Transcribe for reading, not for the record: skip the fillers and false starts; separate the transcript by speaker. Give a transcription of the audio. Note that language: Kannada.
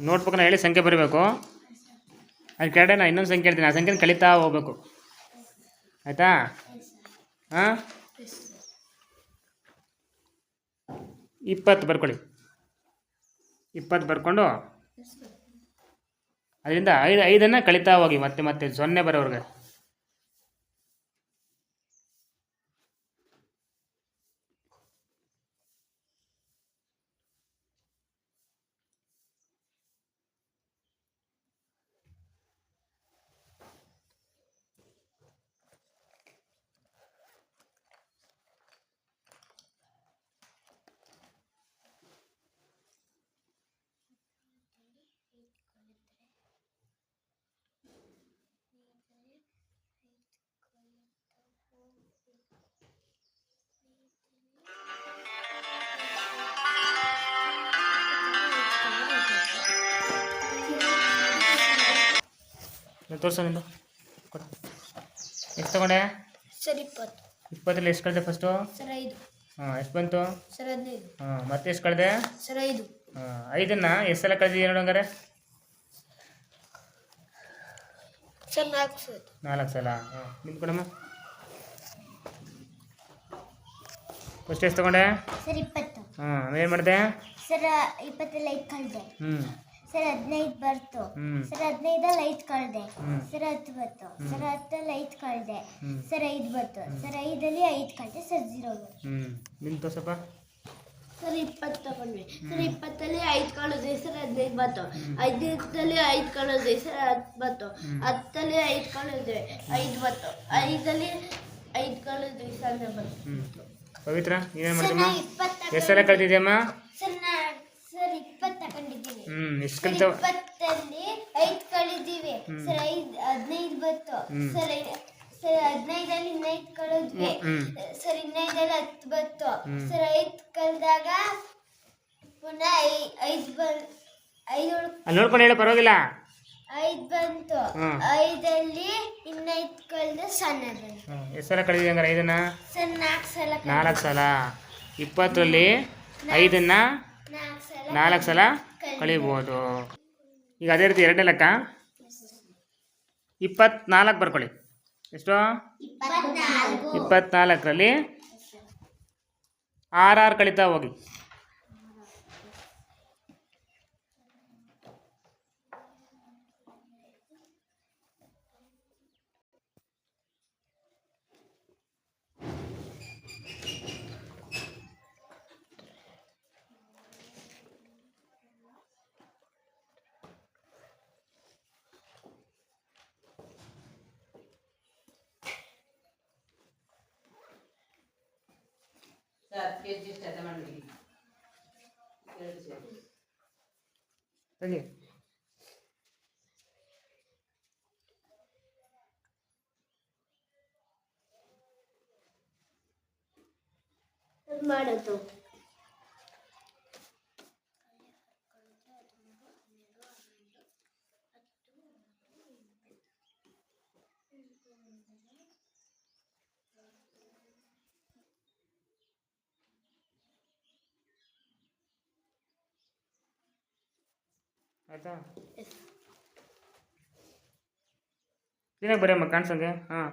Speaker 1: ನೋಟ್ಬುಕ್ನ ಹೇಳಿ ಸಂಖ್ಯೆ ಬರೀಬೇಕು. ಅದು ಕೆಳಗಡೆ ನಾನು ಇನ್ನೊಂದು ಸಂಖ್ಯೆ ಹೇಳ್ತೀನಿ, ಆ ಸಂಖ್ಯೆನ ಕಲಿತಾ ಹೋಗ್ಬೇಕು. ಆಯಿತಾ? ಹಾಂ, 20 ಬರ್ಕೊಳ್ಳಿ. 20 ಬರ್ಕೊಂಡು ಅದರಿಂದ 5 ಕಲಿತಾ ಹೋಗಿ ಮತ್ತೆ ಮತ್ತೆ 0 ಬರೋವ್ರಿಗೆ. ತೋರಿಸೋನಿಂದ ಕೊಡು. ಎಷ್ಟು ತಗೊಂಡೆ
Speaker 2: ಸರ್? 20.
Speaker 1: 20ರಲ್ಲಿ ಎಷ್ಟು ಕಳೆದೆ ಫಸ್ಟು?
Speaker 2: ಸರ್ 5.
Speaker 1: ಹಾಂ, ಎಷ್ಟು ಬಂತು?
Speaker 2: ಸರ್ 15.
Speaker 1: ಹಾಂ, ಮತ್ತೆ ಎಷ್ಟು ಕಳೆದೆ?
Speaker 2: ಸರ್ 5.
Speaker 1: ಹಾಂ, 5ನ್ನು ಎಷ್ಟು ಸಲ ಕಳೆದಿದ್ದೀಯ ನೋಡಂಗಾರೆ?
Speaker 2: ಸರ್ 4 ಸಲ.
Speaker 1: 4 ಸಲ. ಹಾಂ, ನಿಂತ್ಕೊಡಮ್ಮ. ಫಸ್ಟ್ ಎಷ್ಟು ತಗೊಂಡೆ?
Speaker 2: ಸರ್ 20.
Speaker 1: ಹಾಂ, ಏನು ಮಾಡಿದೆ?
Speaker 2: ಸರ್ 20ರಲ್ಲಿ 5 ಕಳೆದೆ. ಸರ್ 15 ಬರ್ತು. ಸರ್ 15ರಲ್ಲಿ 5 ಕಳೆದೆ. ಸರ್ 10 ಬರ್ತು. ಸರ್ 10ರಲ್ಲಿ 5 ಕಳೆದೆ. ಸರ್ 5 ಬರ್ತು. ಸರ್ 5ರಲ್ಲಿ 5 ಕಳೆದೆ. ಸರ್ 0 ಬರ್ತು.
Speaker 1: ನಿಂತು ಸ್ವಲ್ಪ.
Speaker 2: ಸರ್ 20 ತಗೊಂಡ್ವಿ. ಸರ್ 20ರಲ್ಲಿ 5 ಕಳೆದೆ. ಸರ್ 15 ಬರ್ತು. 15ರಲ್ಲಿ 5 ಕಳೆದೆ. ಸರ್ 10 ಬರ್ತು. 10ರಲ್ಲಿ 5 ಕಳೆದೆ. 5 ಬರ್ತು. 5ರಲ್ಲಿ 5 ಕಳೆದೆ. ಸರ್ 0 ಬರ್ತು.
Speaker 1: ಪವಿತ್ರ, ನೀವೇನು ಮಾಡ್ತೀಮ್ಮ? ಎಷ್ಟು ಸಲ ಕಳೆದಿದ್ಯಮ್ಮ?
Speaker 2: ಸರ್ 20 ತಗೊಂಡಿದ್ದೀವಿ.
Speaker 1: ಎಷ್ಟು ಕಲಿತಾವ?
Speaker 2: 20ರಲ್ಲಿ 5 ಕಳೆದಿವಿ. ಸರ್ 15 ಬರ್ತು. ಸರ್ 15ರಲ್ಲಿ 5 ಕಳೆದ್ವಿ. ಸರ್ 15ರಲ್ಲಿ 10 ಬರ್ತು. ಸರ್ 5 ಕಳೆದಾಗ ಪುನಃ 5
Speaker 1: ಅಲ್ಲಿ ನೋಡ್ಕೊಂಡು ಹೇಳಿ, ಪರವಾಗಿಲ್ಲ.
Speaker 2: 5 ಬಂತು. 5ರಲ್ಲಿ 5 ಕಳೆದ ಸಣ್ಣ ಬಂತು.
Speaker 1: ಎಷ್ಟು ಸಲ ಕಳೆದಿದೆ ಹಂಗಾರೆ 5ನ್ನ?
Speaker 2: ಸರ್ 4 ಸಲ.
Speaker 1: 4 ಸಲ. 20ರಲ್ಲಿ 5ನ್ನ 4 ಸಲ ಕಳಿಬೋದು. ಈಗ ಅದೇ ರೀತಿ ಎರಡನೇ ಲೆಕ್ಕ 24 ಬರ್ಕೊಳ್ಳಿ. ಎಷ್ಟು? 24ರಲ್ಲಿ 6 ಕಳೀತಾ ಹೋಗಿ.
Speaker 2: ಮಾಡೋದು
Speaker 1: ಆಯ್ತಾ? ಕ್ಲೀನಾಗಿ ಬರೆಯಮ್ಮ ಕಾಣಿಸಂಗೆ. ಹಾಂ,